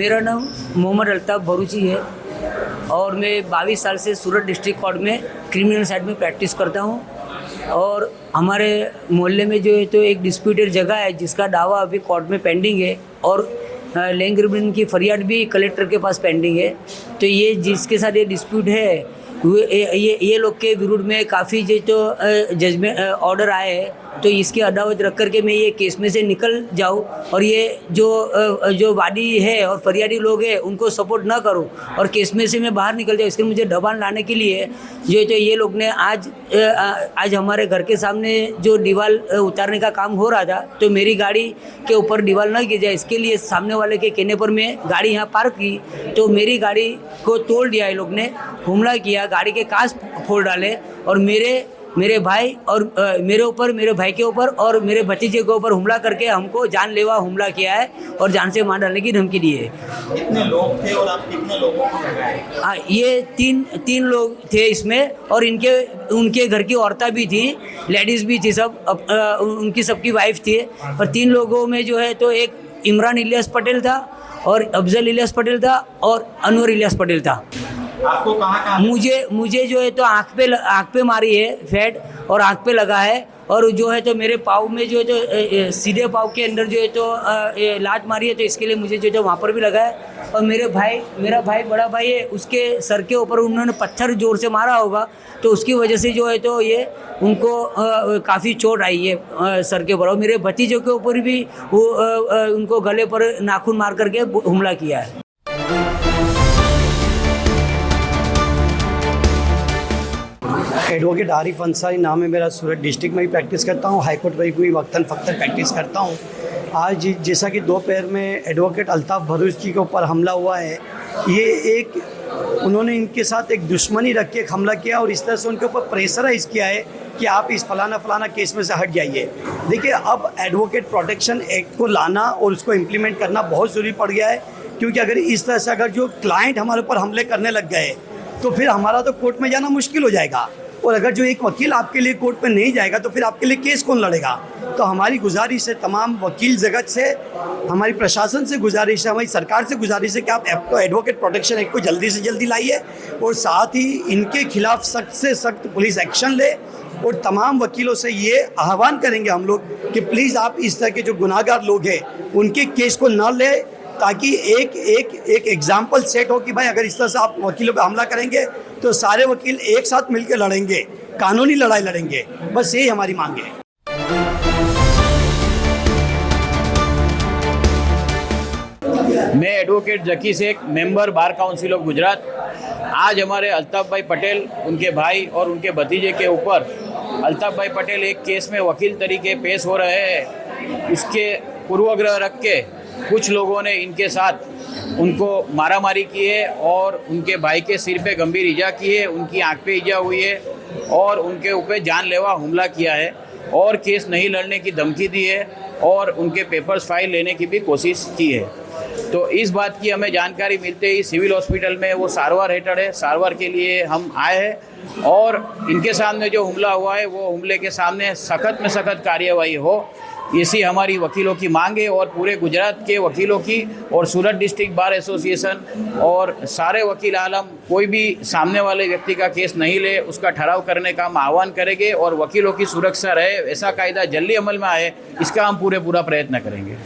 मेरा नाम मोहम्मद अल्ताफ़ भरूची है और मैं 22 साल से सूरत डिस्ट्रिक्ट कोर्ट में क्रिमिनल साइड में प्रैक्टिस करता हूँ। और हमारे मोहल्ले में जो है तो एक डिस्प्यूटेड जगह है जिसका दावा अभी कोर्ट में पेंडिंग है और लैंड ग्रेबिंग की फरियाद भी कलेक्टर के पास पेंडिंग है। तो ये जिसके साथ ये डिस्प्यूट है ये लोग के विरुद्ध में काफ़ी जो तो जजमेंट ऑर्डर आए हैं, तो इसकी अदावत रख करके मैं ये केस में से निकल जाऊं और ये जो वादी है और फरियादी लोग हैं उनको सपोर्ट ना करूं और केस में से मैं बाहर निकल जाऊं। इसके मुझे दबान लाने के लिए जो है तो ये लोग ने आज हमारे घर के सामने जो दीवार उतारने का काम हो रहा था, तो मेरी गाड़ी के ऊपर दीवार ना गिर जाए इसके लिए सामने वाले के कहने पर मैं गाड़ी यहाँ पार्क की, तो मेरी गाड़ी को तोड़ दिया। ये लोग ने हमला किया, गाड़ी के कांच फोड़ डाले और मेरे भाई और मेरे ऊपर, मेरे भाई के ऊपर और मेरे भतीजे के ऊपर हमला करके हमको जानलेवा हमला किया है और जान से मार डालने की धमकी दी है। कितने लोग थे और आप कितने लोगों को लगाए? हाँ, ये तीन लोग थे इसमें और उनके घर की औरतें भी थी, लेडीज़ भी थी, सब उनकी सबकी वाइफ थी। और 3 लोगों में जो है तो एक इमरान इलियास पटेल था और अफजल इलियास पटेल था और अनवर इलियास पटेल था। आपको कहाँ मुझे जो है तो आँख पे मारी है फेड और आँख पे लगा है और जो है तो मेरे पाँव में जो है तो सीधे पाँव के अंदर जो है तो लात मारी है, तो इसके लिए मुझे जो है तो वहाँ पर भी लगा है। और मेरा भाई बड़ा भाई है, उसके सर के ऊपर उन्होंने पत्थर जोर से मारा होगा, तो उसकी वजह से जो है तो ये उनको काफ़ी चोट आई है सर के ऊपर। और मेरे भतीजों के ऊपर भी वो उनको गले पर नाखून मार करके हमला किया है। एडवोकेट आरिफ अंसारी नाम है मेरा। सूरत डिस्ट्रिक्ट में ही प्रैक्टिस करता हूँ, हाई कोर्ट में भी वक्तन फ़क्तन प्रैक्टिस करता हूँ। आज जैसा कि दोपहर में एडवोकेट अल्ताफ़ भरूची के ऊपर हमला हुआ है, ये उन्होंने इनके साथ एक दुश्मनी रख के एक हमला किया और इस तरह से उनके ऊपर प्रेशराइज़ किया है कि आप इस फलाना केस में से हट जाइए। देखिए, अब एडवोकेट प्रोटेक्शन एक्ट को लाना और उसको इम्प्लीमेंट करना बहुत ज़रूरी पड़ गया है, क्योंकि अगर इस तरह से अगर जो क्लाइंट हमारे ऊपर हमले करने लग गए तो फिर हमारा तो कोर्ट में जाना मुश्किल हो जाएगा। और अगर जो एक वकील आपके लिए कोर्ट में नहीं जाएगा तो फिर आपके लिए केस कौन लड़ेगा। तो हमारी गुजारिश है तमाम वकील जगत से, हमारी प्रशासन से गुजारिश है, हमारी सरकार से गुजारिश है कि आप एडवोकेट प्रोटेक्शन एक्ट को जल्दी से जल्दी लाइए और साथ ही इनके खिलाफ सख्त से सख्त पुलिस एक्शन ले। और तमाम वकीलों से ये आह्वान करेंगे हम लोग कि प्लीज़ आप इस तरह के जो गुनाहगार लोग हैं उनके केस को न ले, ताकि एक एग्जाम्पल सेट हो कि भाई अगर इस तरह से आप वकीलों पे हमला करेंगे तो सारे वकील एक साथ मिलकर लड़ेंगे, कानूनी लड़ाई लड़ेंगे। बस यही हमारी मांग है। मैं advocate Zaki Shaikh, member bar council of Gujarat. आज हमारे अल्ताफ़ भाई पटेल, उनके भाई और उनके भतीजे के ऊपर अल्ताफ़ भाई पटेल एक केस में वकील तरीके पेश हो रहे हैं। उसके पूर्वाग्रह रख के कुछ लोगों ने इनके साथ उनको मारामारी की है और उनके भाई के सिर पे गंभीर ईजा की है, उनकी आंख पे ईजा हुई है और उनके ऊपर जानलेवा हमला किया है और केस नहीं लड़ने की धमकी दी है और उनके पेपर्स फाइल लेने की भी कोशिश की है। तो इस बात की हमें जानकारी मिलते ही सिविल हॉस्पिटल में वो सारवार हेठड़ है, सारवार के लिए हम आए हैं और इनके सामने जो हमला हुआ है वो हमले के सामने सख्त में सख्त कार्यवाही हो, ऐसी हमारी वकीलों की मांग है। और पूरे गुजरात के वकीलों की और सूरत डिस्ट्रिक्ट बार एसोसिएशन और सारे वकील आलम कोई भी सामने वाले व्यक्ति का केस नहीं ले, उसका ठहराव करने का हम आह्वान करेंगे और वकीलों की सुरक्षा रहे, ऐसा कायदा जल्दी अमल में आए, इसका हम पूरा प्रयत्न करेंगे।